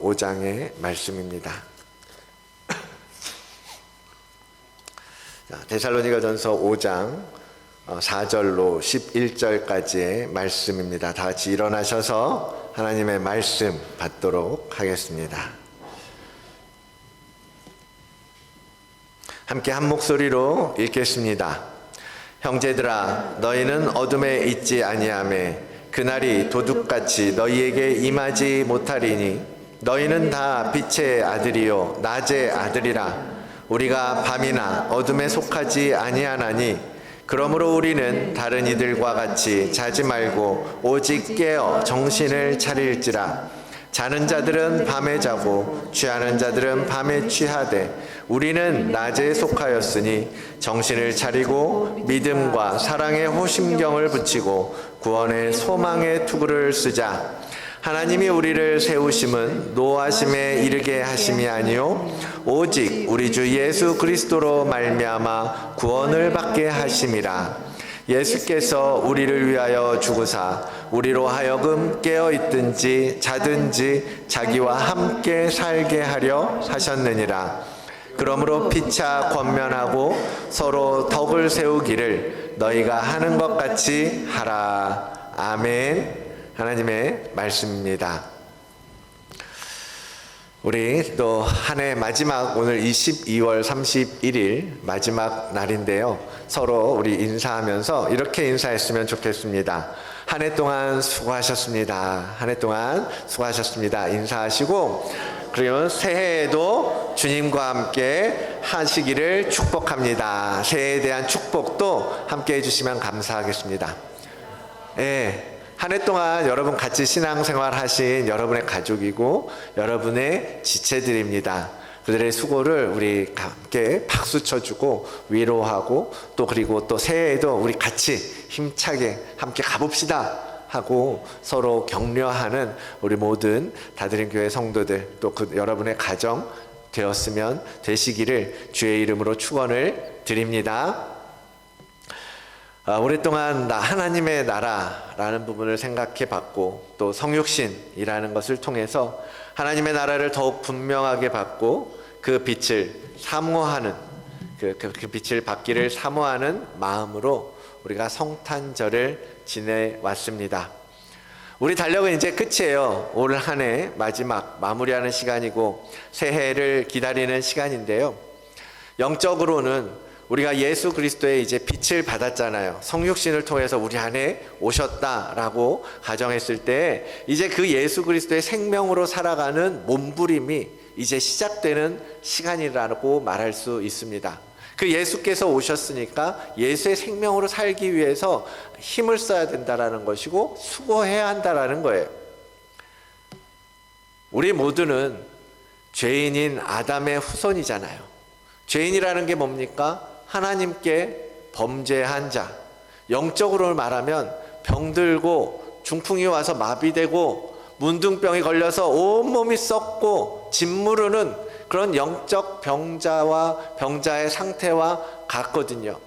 5장의 말씀입니다. 데살로니가전서 5장 4절로 11절까지의 말씀입니다. 다 같이 일어나셔서 하나님의 말씀 받도록 하겠습니다. 함께 한 목소리로 읽겠습니다. 형제들아, 너희는 어둠에 있지 아니하매 그날이 도둑같이 너희에게 임하지 못하리니 너희는 다 빛의 아들이요 낮의 아들이라. 우리가 밤이나 어둠에 속하지 아니하나니 그러므로 우리는 다른 이들과 같이 자지 말고 오직 깨어 정신을 차릴지라. 자는 자들은 밤에 자고 취하는 자들은 밤에 취하되 우리는 낮에 속하였으니 정신을 차리고 믿음과 사랑의 호심경을 붙이고 구원의 소망의 투구를 쓰자. 하나님이 우리를 세우심은 노하심에 이르게 하심이 아니요 오직 우리 주 예수 그리스도로 말미암아 구원을 받게 하심이라. 예수께서 우리를 위하여 죽으사 우리로 하여금 깨어 있든지 자든지 자기와 함께 살게 하려 하셨느니라. 그러므로 피차 권면하고 서로 덕을 세우기를 너희가 하는 것 같이 하라. 아멘. 하나님의 말씀입니다. 우리 또 한 해 마지막, 오늘 22월 31일 마지막 날인데요. 서로 우리 인사하면서 이렇게 인사했으면 좋겠습니다. 한 해 동안 수고하셨습니다. 한 해 동안 수고하셨습니다. 인사하시고, 그리고 새해에도 주님과 함께 하시기를 축복합니다. 새해에 대한 축복도 함께 해주시면 감사하겠습니다. 네. 한 해 동안 여러분 같이 신앙생활 하신 여러분의 가족이고 여러분의 지체들입니다. 그들의 수고를 우리 함께 박수 쳐주고 위로하고 또 그리고 또 새해에도 우리 같이 힘차게 함께 가봅시다 하고 서로 격려하는 우리 모든 다드림 교회 성도들 또 그 여러분의 가정 되시기를 주의 이름으로 축원을 드립니다. 오랫동안 하나님의 나라라는 부분을 생각해 봤고 또 성육신이라는 것을 통해서 하나님의 나라를 더욱 분명하게 받고 그 빛을 사모하는 그 빛을 받기를 사모하는 마음으로 우리가 성탄절을 지내왔습니다. 우리 달력은 이제 끝이에요. 올 한 해 마지막 마무리하는 시간이고 새해를 기다리는 시간인데요. 영적으로는 우리가 예수 그리스도의 이제 빛을 받았잖아요. 성육신을 통해서 우리 안에 오셨다라고 가정했을 때 이제 그 예수 그리스도의 생명으로 살아가는 몸부림이 이제 시작되는 시간이라고 말할 수 있습니다. 그 예수께서 오셨으니까 예수의 생명으로 살기 위해서 힘을 써야 된다라는 것이고 수고해야 한다라는 거예요. 우리 모두는 죄인인 아담의 후손이잖아요. 죄인이라는 게 뭡니까? 하나님께 범죄한 자, 영적으로 말하면 병들고 중풍이 와서 마비되고 문둥병이 걸려서 온몸이 썩고 짓무르는 그런 영적 병자의 상태와 같거든요.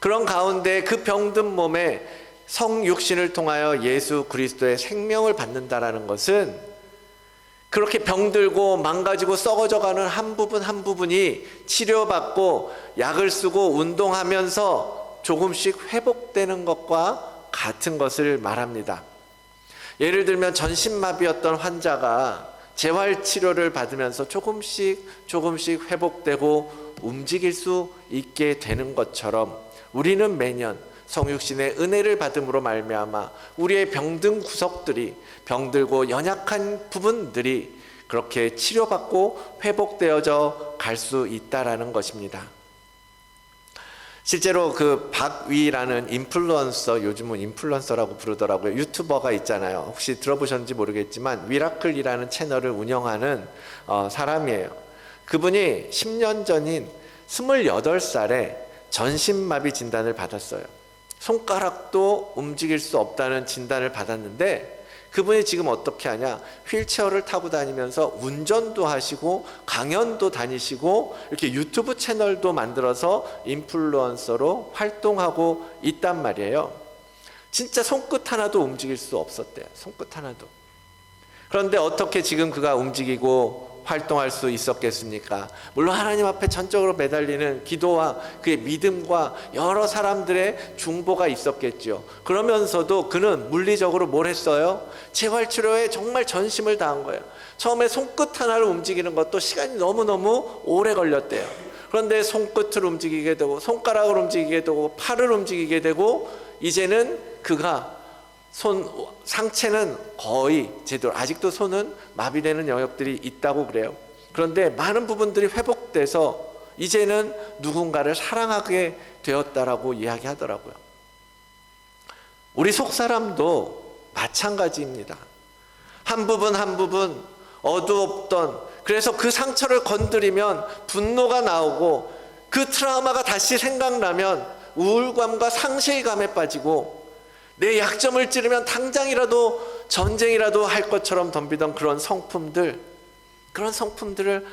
그런 가운데 그 병든 몸에 성육신을 통하여 예수 그리스도의 생명을 받는다라는 것은 그렇게 병들고 망가지고 썩어져가는 한 부분 한 부분이 치료받고 약을 쓰고 운동하면서 조금씩 회복되는 것과 같은 것을 말합니다. 예를 들면 전신마비였던 환자가 재활치료를 받으면서 조금씩 회복되고 움직일 수 있게 되는 것처럼 우리는 매년 성육신의 은혜를 받음으로 말미암아 우리의 병든 구석들이 병들고 연약한 부분들이 그렇게 치료받고 회복되어져 갈 수 있다라는 것입니다. 실제로 그 박위라는 인플루언서, 요즘은 인플루언서라고 부르더라고요. 유튜버가 있잖아요. 혹시 들어보셨는지 모르겠지만 미라클이라는 채널을 운영하는 사람이에요. 그분이 10년 전인 28살에 전신마비 진단을 받았어요. 손가락도 움직일 수 없다는 진단을 받았는데 그분이 지금 어떻게 하냐, 휠체어를 타고 다니면서 운전도 하시고 강연도 다니시고 이렇게 유튜브 채널도 만들어서 인플루언서로 활동하고 있단 말이에요. 진짜 손끝 하나도 움직일 수 없었대요. 손끝 하나도. 그런데 어떻게 지금 그가 움직이고 활동할 수 있었겠습니까? 물론 하나님 앞에 전적으로 매달리는 기도와 그의 믿음과 여러 사람들의 중보가 있었겠죠. 그러면서도 그는 물리적으로 뭘 했어요? 재활치료에 정말 전심을 다한 거예요. 처음에 손끝 하나를 움직이는 것도 시간이 너무너무 오래 걸렸대요. 그런데 손끝을 움직이게 되고 손가락을 움직이게 되고 팔을 움직이게 되고 이제는 그가 상체는 거의 제대로, 아직도 손은 마비되는 영역들이 있다고 그래요. 그런데 많은 부분들이 회복돼서 이제는 누군가를 사랑하게 되었다라고 이야기하더라고요. 우리 속사람도 마찬가지입니다. 한 부분 한 부분 어두웠던, 그래서 그 상처를 건드리면 분노가 나오고 그 트라우마가 다시 생각나면 우울감과 상실감에 빠지고 내 약점을 찌르면 당장이라도 전쟁이라도 할 것처럼 덤비던 그런 성품들을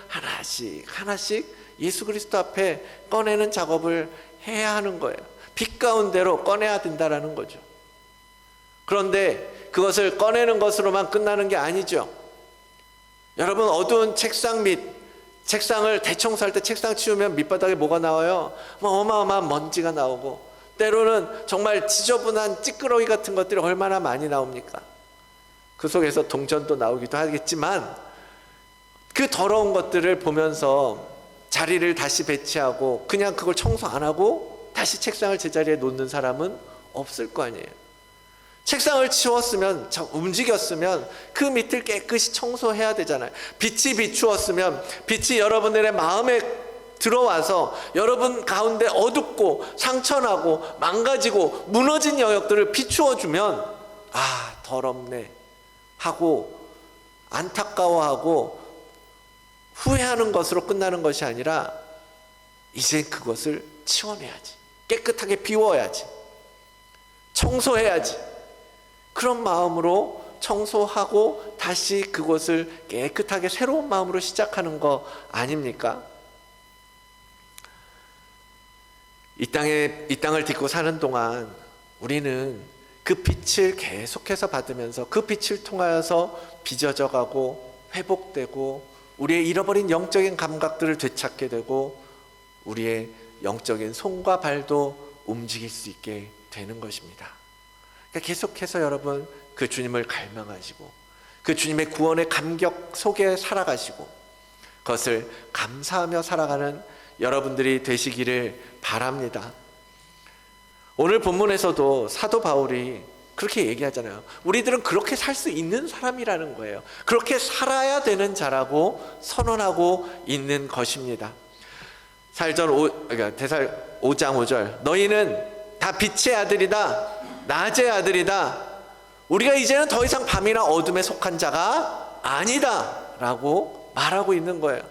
하나씩 예수 그리스도 앞에 꺼내는 작업을 해야 하는 거예요. 빛 가운데로 꺼내야 된다라는 거죠. 그런데 그것을 꺼내는 것으로만 끝나는 게 아니죠. 여러분, 어두운 책상 책상을 대청소할 때 책상 치우면 밑바닥에 뭐가 나와요? 어마어마한 먼지가 나오고, 때로는 정말 지저분한 찌끄러기 같은 것들이 얼마나 많이 나옵니까? 그 속에서 동전도 나오기도 하겠지만, 그 더러운 것들을 보면서 자리를 다시 배치하고 그냥 그걸 청소 안 하고 다시 책상을 제자리에 놓는 사람은 없을 거 아니에요. 책상을 치웠으면, 움직였으면 그 밑을 깨끗이 청소해야 되잖아요. 빛이 비추었으면 빛이 여러분들의 마음에 들어와서 여러분 가운데 어둡고 상처나고 망가지고 무너진 영역들을 비추어주면, 아, 더럽네 하고 안타까워하고 후회하는 것으로 끝나는 것이 아니라 이제 그것을 치워내야지, 깨끗하게 비워야지, 청소해야지. 그런 마음으로 청소하고 다시 그것을 깨끗하게 새로운 마음으로 시작하는 거 아닙니까? 이 땅을 딛고 사는 동안 우리는 그 빛을 계속해서 받으면서 그 빛을 통하여서 빚어져 가고 회복되고 우리의 잃어버린 영적인 감각들을 되찾게 되고 우리의 영적인 손과 발도 움직일 수 있게 되는 것입니다. 그러니까 계속해서 여러분 그 주님을 갈망하시고 그 주님의 구원의 감격 속에 살아가시고 그것을 감사하며 살아가는 여러분들이 되시기를 바랍니다. 오늘 본문에서도 사도 바울이 그렇게 얘기하잖아요. 우리들은 그렇게 살 수 있는 사람이라는 거예요. 그렇게 살아야 되는 자라고 선언하고 있는 것입니다. 데살 5장 5절, 너희는 다 빛의 아들이다, 낮의 아들이다. 우리가 이제는 더 이상 밤이나 어둠에 속한 자가 아니다 라고 말하고 있는 거예요.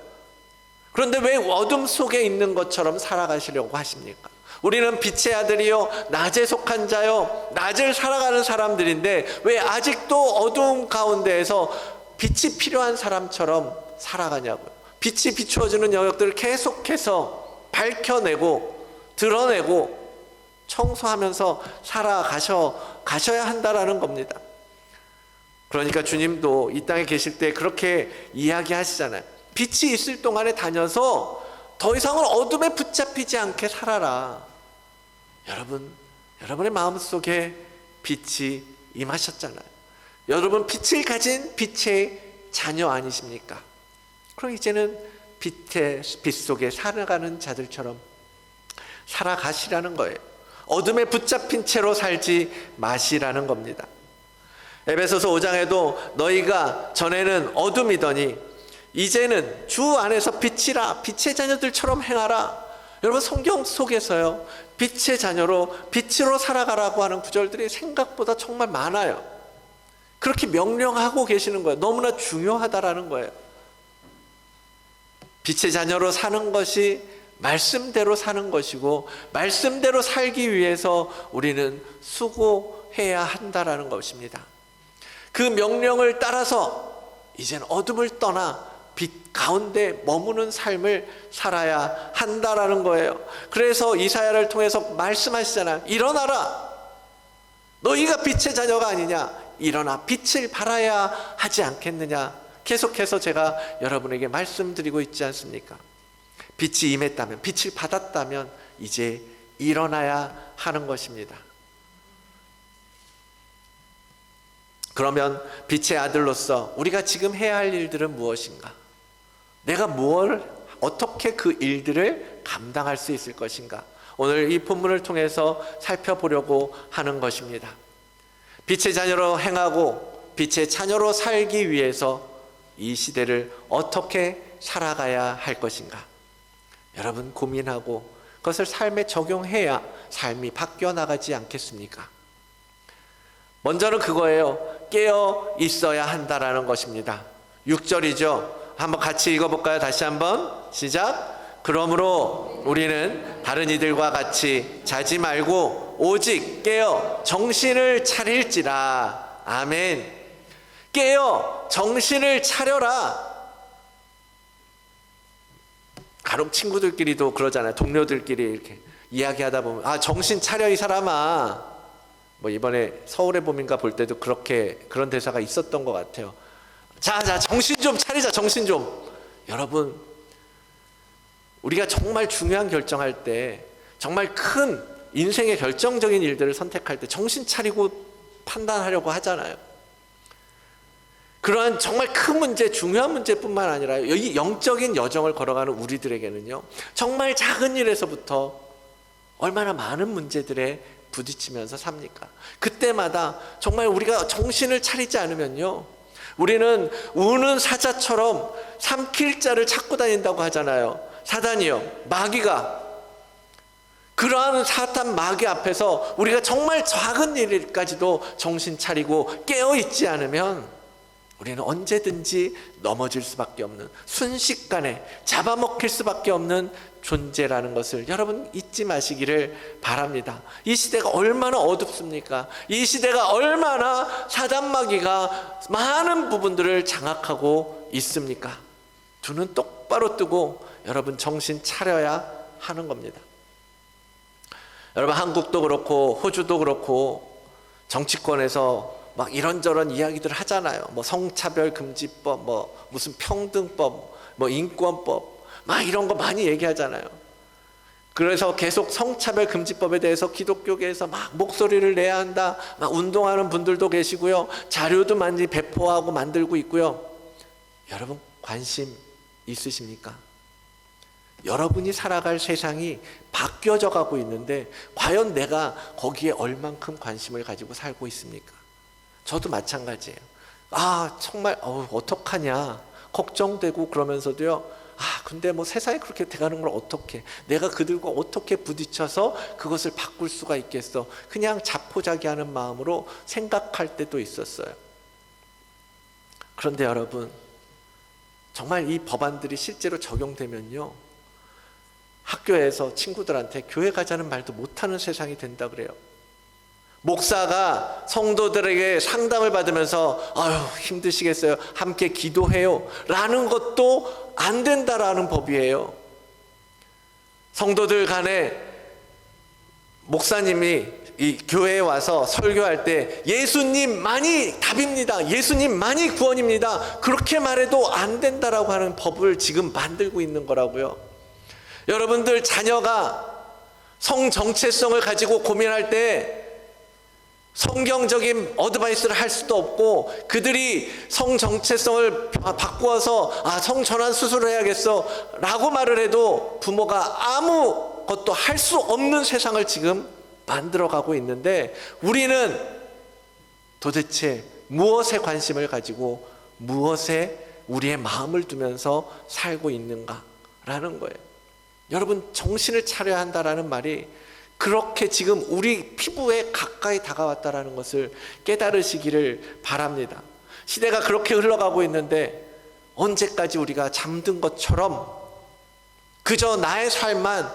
그런데 왜 어둠 속에 있는 것처럼 살아가시려고 하십니까? 우리는 빛의 아들이요 낮에 속한 자요, 낮을 살아가는 사람들인데 왜 아직도 어두움 가운데에서 빛이 필요한 사람처럼 살아가냐고요. 빛이 비추어주는 영역들을 계속해서 밝혀내고 드러내고 청소하면서 살아가셔야 한다라는 겁니다. 그러니까 주님도 이 땅에 계실 때 그렇게 이야기하시잖아요. 빛이 있을 동안에 다녀서 더 이상은 어둠에 붙잡히지 않게 살아라. 여러분의 마음속에 빛이 임하셨잖아요. 여러분 빛을 가진 빛의 자녀 아니십니까? 그럼 이제는 빛 속에 살아가는 자들처럼 살아가시라는 거예요. 어둠에 붙잡힌 채로 살지 마시라는 겁니다. 에베소서 5장에도 너희가 전에는 어둠이더니 이제는 주 안에서 빛이라, 빛의 자녀들처럼 행하라. 여러분 성경 속에서요 빛의 자녀로 빛으로 살아가라고 하는 구절들이 생각보다 정말 많아요. 그렇게 명령하고 계시는 거예요. 너무나 중요하다라는 거예요. 빛의 자녀로 사는 것이 말씀대로 사는 것이고 말씀대로 살기 위해서 우리는 수고해야 한다라는 것입니다. 그 명령을 따라서 이제는 어둠을 떠나 빛 가운데 머무는 삶을 살아야 한다라는 거예요. 그래서 이사야를 통해서 말씀하시잖아요. 일어나라. 너희가 빛의 자녀가 아니냐. 일어나 빛을 발하야 하지 않겠느냐. 계속해서 제가 여러분에게 말씀드리고 있지 않습니까? 빛이 임했다면, 빛을 받았다면 이제 일어나야 하는 것입니다. 그러면 빛의 아들로서 우리가 지금 해야 할 일들은 무엇인가? 내가 어떻게 그 일들을 감당할 수 있을 것인가? 오늘 이 본문을 통해서 살펴보려고 하는 것입니다. 빛의 자녀로 행하고 빛의 자녀로 살기 위해서 이 시대를 어떻게 살아가야 할 것인가? 여러분 고민하고 그것을 삶에 적용해야 삶이 바뀌어 나가지 않겠습니까? 먼저는 그거예요. 깨어 있어야 한다라는 것입니다. 6절이죠. 한번 같이 읽어볼까요? 다시 한번 시작. 그러므로 우리는 다른 이들과 같이 자지 말고 오직 깨어 정신을 차릴지라. 아멘. 깨어 정신을 차려라. 간혹 친구들끼리도 그러잖아요. 동료들끼리 이렇게 이야기하다 보면 아 정신 차려 이 사람아. 뭐 이번에 서울의 봄인가 볼 때도 그런 대사가 있었던 것 같아요. 자 정신 좀 차리자. 정신 좀. 여러분 우리가 정말 중요한 결정할 때, 정말 큰 인생의 결정적인 일들을 선택할 때 정신 차리고 판단하려고 하잖아요. 그러한 정말 큰 문제, 중요한 문제뿐만 아니라 이 영적인 여정을 걸어가는 우리들에게는요, 정말 작은 일에서부터 얼마나 많은 문제들에 부딪히면서 삽니까? 그때마다 정말 우리가 정신을 차리지 않으면요, 우리는 우는 사자처럼 삼킬 자를 찾고 다닌다고 하잖아요. 사단이요, 마귀가. 그러한 사탄 마귀 앞에서 우리가 정말 작은 일까지도 정신 차리고 깨어있지 않으면 우리는 언제든지 넘어질 수밖에 없는, 순식간에 잡아먹힐 수밖에 없는 존재라는 것을 여러분 잊지 마시기를 바랍니다. 이 시대가 얼마나 어둡습니까? 이 시대가 얼마나 사단 마귀가 많은 부분들을 장악하고 있습니까? 두 눈 똑바로 뜨고 여러분 정신 차려야 하는 겁니다. 여러분 한국도 그렇고 호주도 그렇고 정치권에서 막 이런저런 이야기들을 하잖아요. 뭐 성차별 금지법, 뭐 무슨 평등법, 뭐 인권법, 막 이런 거 많이 얘기하잖아요. 그래서 계속 성차별 금지법에 대해서 기독교계에서 막 목소리를 내야 한다, 막 운동하는 분들도 계시고요. 자료도 많이 배포하고 만들고 있고요. 여러분 관심 있으십니까? 여러분이 살아갈 세상이 바뀌어져 가고 있는데 과연 내가 거기에 얼만큼 관심을 가지고 살고 있습니까? 저도 마찬가지예요. 아 정말 어떡하냐 걱정되고 그러면서도요, 근데 뭐 세상이 그렇게 돼가는 걸 어떻게, 내가 그들과 어떻게 부딪혀서 그것을 바꿀 수가 있겠어, 그냥 자포자기하는 마음으로 생각할 때도 있었어요. 그런데 여러분 정말 이 법안들이 실제로 적용되면요, 학교에서 친구들한테 교회 가자는 말도 못하는 세상이 된다 그래요. 목사가 성도들에게 상담을 받으면서 아유 힘드시겠어요, 함께 기도해요 라는 것도 안 된다라는 법이에요. 성도들 간에 목사님이 이 교회에 와서 설교할 때 예수님만이 답입니다, 예수님만이 구원입니다, 그렇게 말해도 안 된다라고 하는 법을 지금 만들고 있는 거라고요. 여러분들 자녀가 성 정체성을 가지고 고민할 때 성경적인 어드바이스를 할 수도 없고, 그들이 성 정체성을 바꾸어서 성 전환 수술을 해야겠어 라고 말을 해도 부모가 아무것도 할 수 없는 세상을 지금 만들어가고 있는데, 우리는 도대체 무엇에 관심을 가지고 무엇에 우리의 마음을 두면서 살고 있는가라는 거예요. 여러분 정신을 차려야 한다라는 말이 그렇게 지금 우리 피부에 가까이 다가왔다라는 것을 깨달으시기를 바랍니다. 시대가 그렇게 흘러가고 있는데 언제까지 우리가 잠든 것처럼 그저 나의 삶만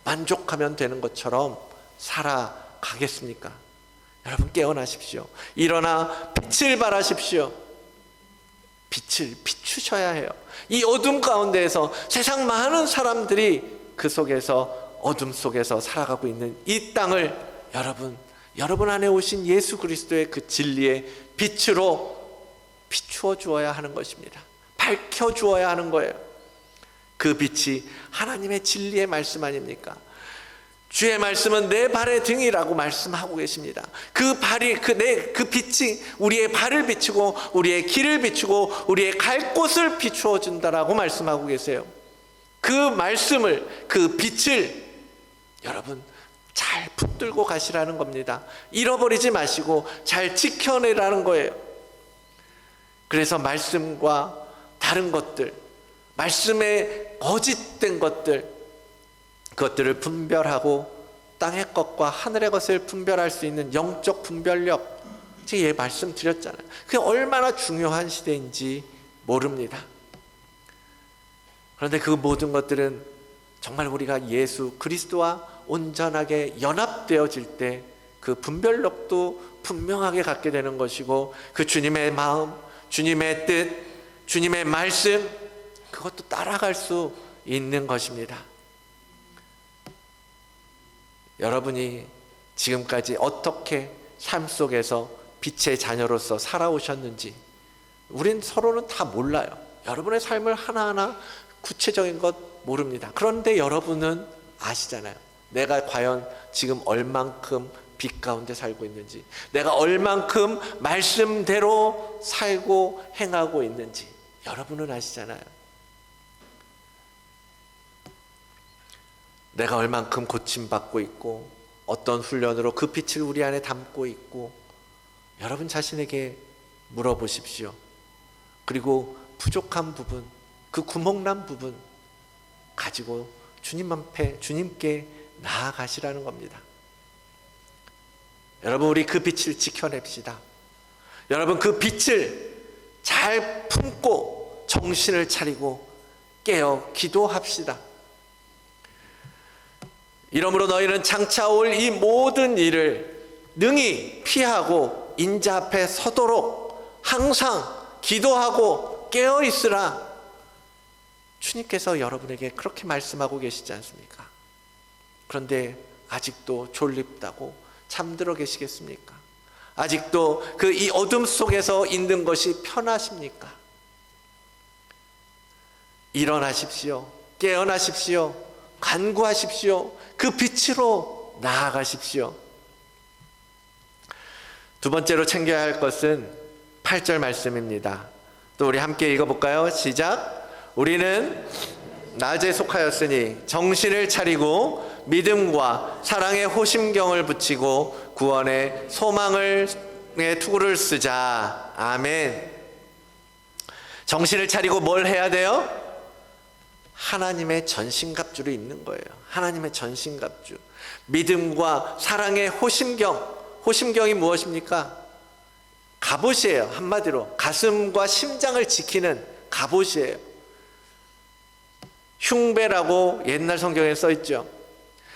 만족하면 되는 것처럼 살아가겠습니까? 여러분 깨어나십시오. 일어나 빛을 발하십시오. 빛을 비추셔야 해요. 이 어둠 가운데에서 세상 많은 사람들이 그 속에서, 어둠 속에서 살아가고 있는 이 땅을 여러분 여러분 안에 오신 예수 그리스도의 그 진리의 빛으로 비추어 주어야 하는 것입니다. 밝혀 주어야 하는 거예요. 그 빛이 하나님의 진리의 말씀 아닙니까? 주의 말씀은 내 발의 등이라고 말씀하고 계십니다. 그 빛이 우리의 발을 비추고 우리의 길을 비추고 우리의 갈 곳을 비추어 준다라고 말씀하고 계세요. 그 말씀을, 그 빛을 여러분 잘 붙들고 가시라는 겁니다. 잃어버리지 마시고 잘 지켜내라는 거예요. 그래서 말씀과 다른 것들, 말씀에 거짓된 것들, 그것들을 분별하고 땅의 것과 하늘의 것을 분별할 수 있는 영적 분별력, 제가 예 말씀드렸잖아요. 그게 얼마나 중요한 시대인지 모릅니다. 그런데 그 모든 것들은 정말 우리가 예수 그리스도와 온전하게 연합되어질 때 그 분별력도 분명하게 갖게 되는 것이고, 그 주님의 마음, 주님의 뜻, 주님의 말씀, 그것도 따라갈 수 있는 것입니다. 여러분이 지금까지 어떻게 삶 속에서 빛의 자녀로서 살아오셨는지 우린 서로는 다 몰라요. 여러분의 삶을 하나하나 구체적인 것 모릅니다. 그런데 여러분은 아시잖아요. 내가 과연 지금 얼만큼 빛 가운데 살고 있는지, 내가 얼만큼 말씀대로 살고 행하고 있는지 여러분은 아시잖아요. 내가 얼만큼 고침받고 있고 어떤 훈련으로 그 빛을 우리 안에 담고 있고, 여러분 자신에게 물어보십시오. 그리고 부족한 부분, 그 구멍난 부분 가지고 주님께 나아가시라는 겁니다. 여러분, 우리 그 빛을 지켜냅시다. 여러분, 그 빛을 잘 품고 정신을 차리고 깨어 기도합시다. 이러므로 너희는 장차 올 이 모든 일을 능히 피하고 인자 앞에 서도록 항상 기도하고 깨어 있으라. 주님께서 여러분에게 그렇게 말씀하고 계시지 않습니까? 그런데 아직도 졸립다고 잠들어 계시겠습니까? 아직도 그 이 어둠 속에서 있는 것이 편하십니까? 일어나십시오. 깨어나십시오. 간구하십시오. 그 빛으로 나아가십시오. 두 번째로 챙겨야 할 것은 8절 말씀입니다. 또 우리 함께 읽어볼까요? 시작. 우리는 낮에 속하였으니 정신을 차리고 믿음과 사랑의 호심경을 붙이고 구원의 소망의 투구를 쓰자. 아멘. 정신을 차리고 뭘 해야 돼요? 하나님의 전신갑주를 입는 거예요. 하나님의 전신갑주. 믿음과 사랑의 호심경. 호심경이 무엇입니까? 갑옷이에요. 한마디로 가슴과 심장을 지키는 갑옷이에요. 흉배라고 옛날 성경에 써있죠.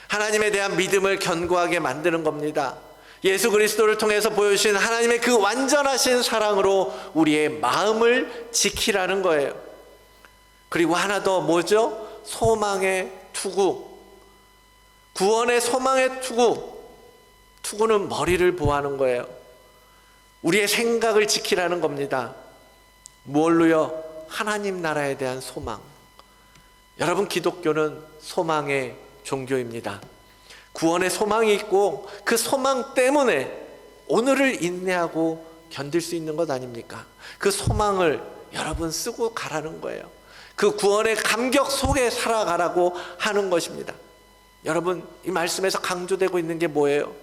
하나님에 대한 믿음을 견고하게 만드는 겁니다. 예수 그리스도를 통해서 보여주신 하나님의 그 완전하신 사랑으로 우리의 마음을 지키라는 거예요. 그리고 하나 더 뭐죠? 소망의 투구. 구원의 소망의 투구. 투구는 머리를 보호하는 거예요. 우리의 생각을 지키라는 겁니다. 뭘로요? 하나님 나라에 대한 소망. 여러분, 기독교는 소망의 종교입니다. 구원의 소망이 있고 그 소망 때문에 오늘을 인내하고 견딜 수 있는 것 아닙니까? 그 소망을 여러분 쓰고 가라는 거예요. 그 구원의 감격 속에 살아가라고 하는 것입니다. 여러분, 이 말씀에서 강조되고 있는 게 뭐예요?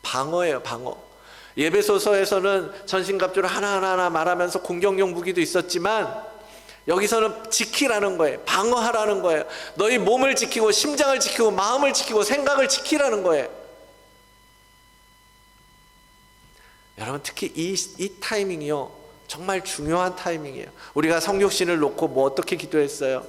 방어예요, 방어. 예배소서에서는 전신갑주를 하나하나 말하면서 공격용 무기도 있었지만 여기서는 지키라는 거예요. 방어하라는 거예요. 너희 몸을 지키고 심장을 지키고 마음을 지키고 생각을 지키라는 거예요. 여러분, 특히 이 타이밍이요, 정말 중요한 타이밍이에요. 우리가 성육신을 놓고 뭐 어떻게 기도했어요?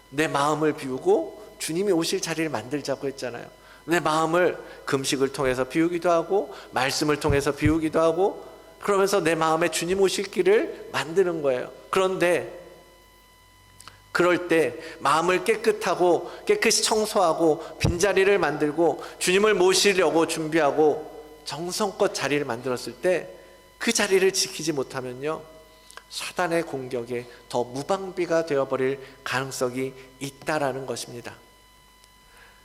내 마음을 비우고 주님이 오실 자리를 만들자고 했잖아요. 내 마음을 금식을 통해서 비우기도 하고 말씀을 통해서 비우기도 하고, 그러면서 내 마음에 주님 오실 길을 만드는 거예요. 그런데 그럴 때 마음을 깨끗이 청소하고 빈자리를 만들고 주님을 모시려고 준비하고 정성껏 자리를 만들었을 때 그 자리를 지키지 못하면요, 사단의 공격에 더 무방비가 되어버릴 가능성이 있다라는 것입니다.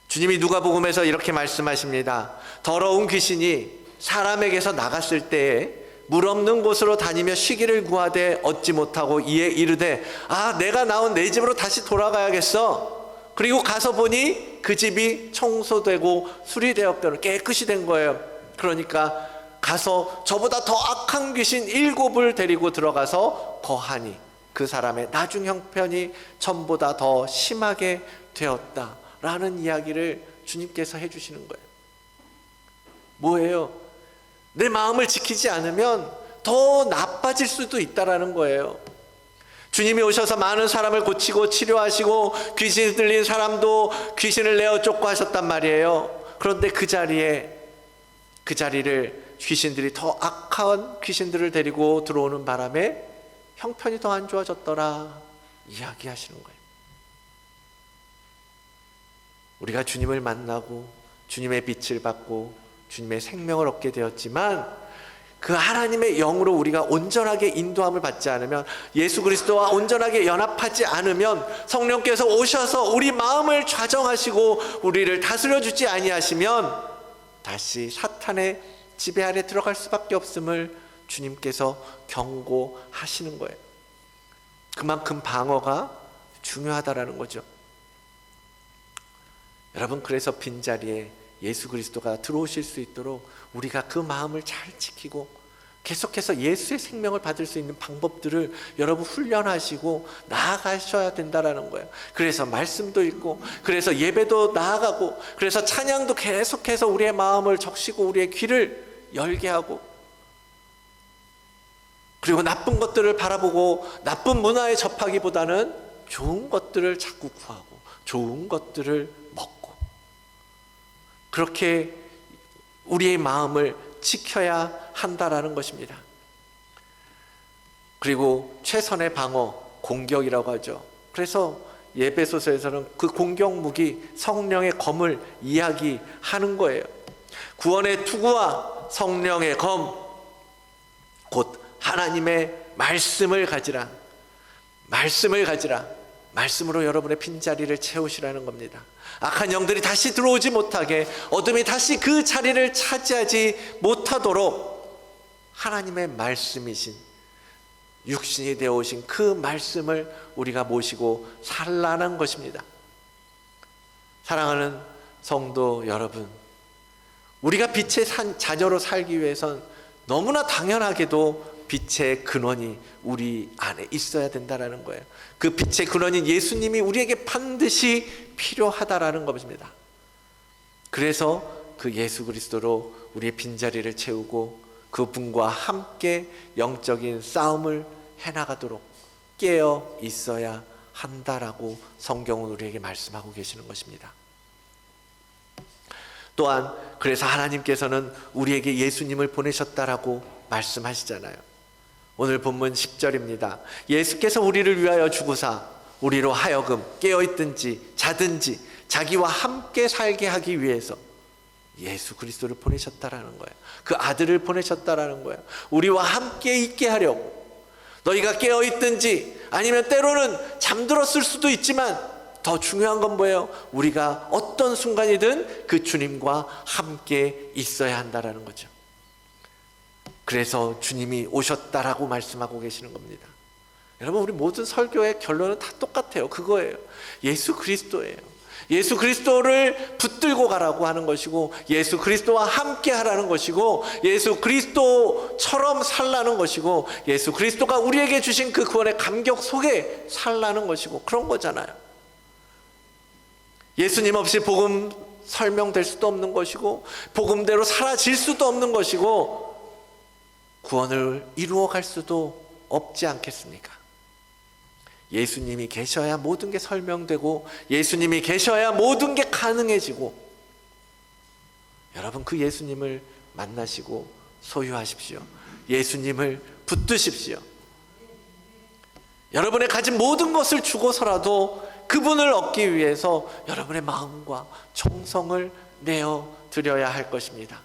주님이 누가복음에서 이렇게 말씀하십니다. 더러운 귀신이 사람에게서 나갔을 때에 물 없는 곳으로 다니며 쉬기를 구하되 얻지 못하고 이에 이르되 내가 나온 내 집으로 다시 돌아가야겠어. 그리고 가서 보니 그 집이 청소되고 수리되었거든, 깨끗이 된 거예요. 그러니까 가서 저보다 더 악한 귀신 7을 데리고 들어가서 거하니 그 사람의 나중 형편이 전보다 더 심하게 되었다라는 이야기를 주님께서 해주시는 거예요. 뭐예요? 내 마음을 지키지 않으면 더 나빠질 수도 있다라는 거예요. 주님이 오셔서 많은 사람을 고치고 치료하시고 귀신 들린 사람도 귀신을 내어 쫓고 하셨단 말이에요. 그런데 그 자리를 귀신들이 더 악한 귀신들을 데리고 들어오는 바람에 형편이 더 안 좋아졌더라 이야기하시는 거예요. 우리가 주님을 만나고 주님의 빛을 받고 주님의 생명을 얻게 되었지만 그 하나님의 영으로 우리가 온전하게 인도함을 받지 않으면, 예수 그리스도와 온전하게 연합하지 않으면, 성령께서 오셔서 우리 마음을 좌정하시고 우리를 다스려 주지 아니하시면 다시 사탄의 지배 아래 들어갈 수밖에 없음을 주님께서 경고하시는 거예요. 그만큼 방어가 중요하다라는 거죠. 여러분, 그래서 빈자리에 예수 그리스도가 들어오실 수 있도록 우리가 그 마음을 잘 지키고 계속해서 예수의 생명을 받을 수 있는 방법들을 여러분 훈련하시고 나아가셔야 된다라는 거예요. 그래서 말씀도 읽고, 그래서 예배도 나아가고, 그래서 찬양도 계속해서 우리의 마음을 적시고 우리의 귀를 열게 하고, 그리고 나쁜 것들을 바라보고 나쁜 문화에 접하기보다는 좋은 것들을 자꾸 구하고 좋은 것들을 먹고, 그렇게 우리의 마음을 지켜야 한다라는 것입니다. 그리고 최선의 방어, 공격이라고 하죠. 그래서 예배소서에서는 그 공격 무기 성령의 검을 이야기하는 거예요. 구원의 투구와 성령의 검, 곧 하나님의 말씀을 가지라. 말씀을 가지라. 말씀으로 여러분의 빈자리를 채우시라는 겁니다. 악한 영들이 다시 들어오지 못하게, 어둠이 다시 그 자리를 차지하지 못하도록 하나님의 말씀이신, 육신이 되어 오신 그 말씀을 우리가 모시고 살라는 것입니다. 사랑하는 성도 여러분, 우리가 빛의 자녀로 살기 위해선 너무나 당연하게도 빛의 근원이 우리 안에 있어야 된다라는 거예요. 그 빛의 근원인 예수님이 우리에게 반드시 필요하다라는 것입니다. 그래서 그 예수 그리스도로 우리의 빈자리를 채우고 그분과 함께 영적인 싸움을 해나가도록 깨어 있어야 한다라고 성경은 우리에게 말씀하고 계시는 것입니다. 또한 그래서 하나님께서는 우리에게 예수님을 보내셨다라고 말씀하시잖아요. 오늘 본문 10절입니다. 예수께서 우리를 위하여 죽으사 우리로 하여금 깨어있든지 자든지 자기와 함께 살게 하기 위해서 예수 그리스도를 보내셨다라는 거예요. 그 아들을 보내셨다라는 거예요. 우리와 함께 있게 하려고. 너희가 깨어있든지 아니면 때로는 잠들었을 수도 있지만 더 중요한 건 뭐예요? 우리가 어떤 순간이든 그 주님과 함께 있어야 한다라는 거죠. 그래서 주님이 오셨다라고 말씀하고 계시는 겁니다. 여러분, 우리 모든 설교의 결론은 다 똑같아요. 그거예요. 예수 그리스도예요. 예수 그리스도를 붙들고 가라고 하는 것이고, 예수 그리스도와 함께 하라는 것이고, 예수 그리스도처럼 살라는 것이고, 예수 그리스도가 우리에게 주신 그 구원의 감격 속에 살라는 것이고, 그런 거잖아요. 예수님 없이 복음 설명될 수도 없는 것이고, 복음대로 사라질 수도 없는 것이고, 구원을 이루어갈 수도 없지 않겠습니까? 예수님이 계셔야 모든 게 설명되고, 예수님이 계셔야 모든 게 가능해지고, 여러분, 그 예수님을 만나시고 소유하십시오. 예수님을 붙드십시오. 여러분의 가진 모든 것을 주고서라도 그분을 얻기 위해서 여러분의 마음과 정성을 내어 드려야 할 것입니다.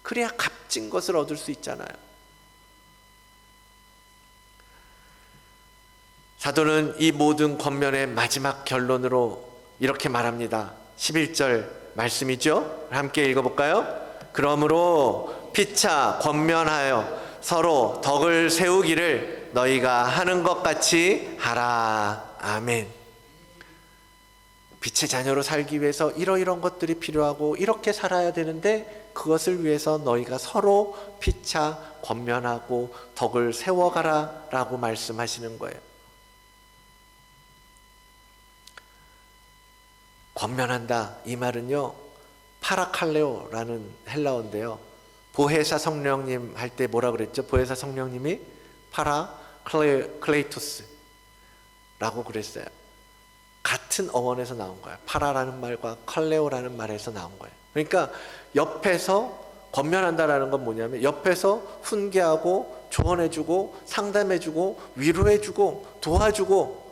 그래야 값진 것을 얻을 수 있잖아요. 사도는 이 모든 권면의 마지막 결론으로 이렇게 말합니다. 11절 말씀이죠. 함께 읽어볼까요? 그러므로 피차 권면하여 서로 덕을 세우기를 너희가 하는 것 같이 하라. 아멘. 빛의 자녀로 살기 위해서 이러이러한 것들이 필요하고 이렇게 살아야 되는데 그것을 위해서 너희가 서로 피차 권면하고 덕을 세워가라 라고 말씀하시는 거예요. 권면한다, 이 말은요 파라칼레오라는 헬라어인데요, 보혜사 성령님 할 때 뭐라 그랬죠? 보혜사 성령님이 파라클레이토스라고 그랬어요. 같은 어원에서 나온 거예요. 파라라는 말과 칼레오라는 말에서 나온 거예요. 그러니까 옆에서 권면한다라는 건 뭐냐면 옆에서 훈계하고 조언해주고 상담해주고 위로해주고 도와주고,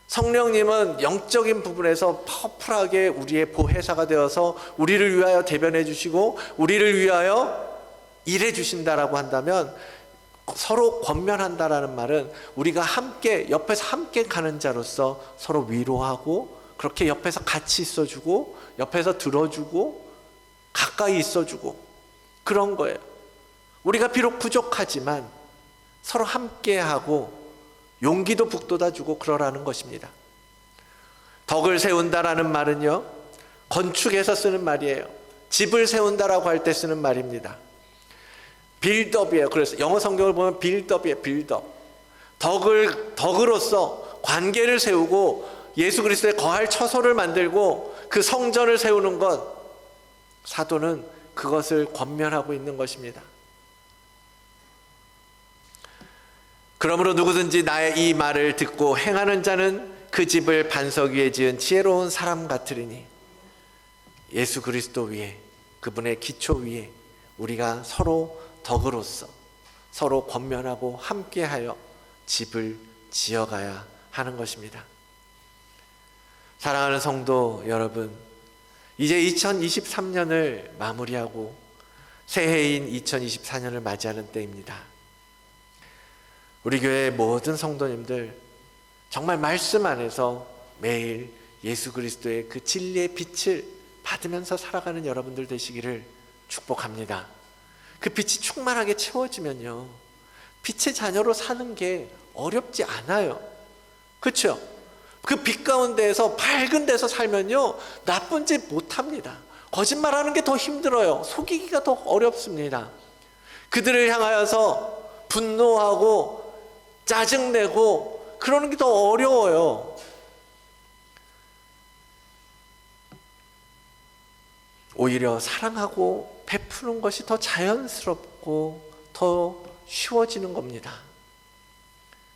성령님은 영적인 부분에서 파워풀하게 우리의 보혜사가 되어서 우리를 위하여 대변해 주시고 우리를 위하여 일해 주신다라고 한다면, 서로 권면한다라는 말은 우리가 함께 옆에서 함께 가는 자로서 서로 위로하고 그렇게 옆에서 같이 있어주고 옆에서 들어주고 가까이 있어주고 그런 거예요. 우리가 비록 부족하지만 서로 함께하고 용기도 북돋아주고 그러라는 것입니다. 덕을 세운다라는 말은요 건축에서 쓰는 말이에요. 집을 세운다라고 할 때 쓰는 말입니다. 빌드업이에요. 그래서 영어 성경을 보면 빌드업이에요. 빌드업. 덕으로서 관계를 세우고 예수 그리스도의 거할 처소를 만들고 그 성전을 세우는 것, 사도는 그것을 권면하고 있는 것입니다. 그러므로 누구든지 나의 이 말을 듣고 행하는 자는 그 집을 반석 위에 지은 지혜로운 사람 같으리니, 예수 그리스도 위에, 그분의 기초 위에 우리가 서로 덕으로서 서로 권면하고 함께하여 집을 지어가야 하는 것입니다. 사랑하는 성도 여러분, 이제 2023년을 마무리하고 새해인 2024년을 맞이하는 때입니다. 우리 교회의 모든 성도님들 정말 말씀 안에서 매일 예수 그리스도의 그 진리의 빛을 받으면서 살아가는 여러분들 되시기를 축복합니다. 그 빛이 충만하게 채워지면요 빛의 자녀로 사는 게 어렵지 않아요. 그렇죠? 그 빛 가운데에서 밝은 데서 살면요 나쁜 짓 못합니다. 거짓말하는 게 더 힘들어요. 속이기가 더 어렵습니다. 그들을 향하여서 분노하고 짜증내고 그러는 게 더 어려워요. 오히려 사랑하고 베푸는 것이 더 자연스럽고 더 쉬워지는 겁니다.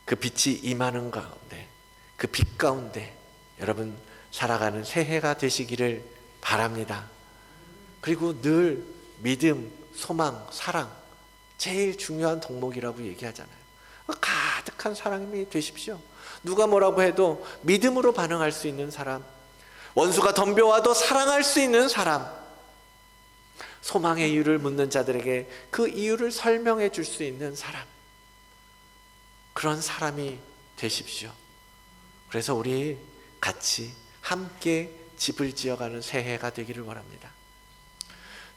그 빛이 임하는 가운데, 그 빛 가운데 여러분 살아가는 새해가 되시기를 바랍니다. 그리고 늘 믿음, 소망, 사랑, 제일 중요한 덕목이라고 얘기하잖아요. 가득한 사람이 되십시오. 누가 뭐라고 해도 믿음으로 반응할 수 있는 사람, 원수가 덤벼와도 사랑할 수 있는 사람, 소망의 이유를 묻는 자들에게 그 이유를 설명해 줄 수 있는 사람, 그런 사람이 되십시오. 그래서 우리 같이 함께 집을 지어가는 새해가 되기를 원합니다.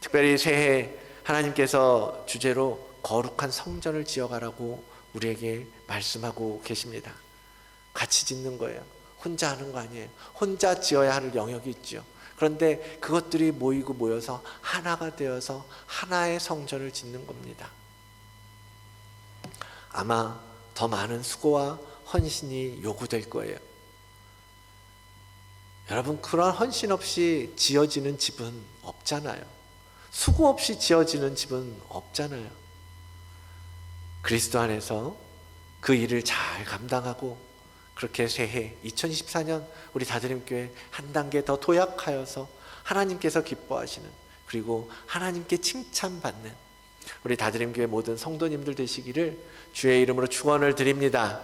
특별히 새해 하나님께서 주제로 거룩한 성전을 지어가라고 우리에게 말씀하고 계십니다. 같이 짓는 거예요. 혼자 하는 거 아니에요. 혼자 지어야 할 영역이 있죠. 그런데 그것들이 모이고 모여서 하나가 되어서 하나의 성전을 짓는 겁니다. 아마 더 많은 수고와 헌신이 요구될 거예요. 여러분, 그런 헌신 없이 지어지는 집은 없잖아요. 수고 없이 지어지는 집은 없잖아요. 그리스도 안에서 그 일을 잘 감당하고 그렇게 새해 2024년 우리 다드림교회 한 단계 더 도약하여서 하나님께서 기뻐하시는, 그리고 하나님께 칭찬받는 우리 다드림교회 모든 성도님들 되시기를 주의 이름으로 축원을 드립니다.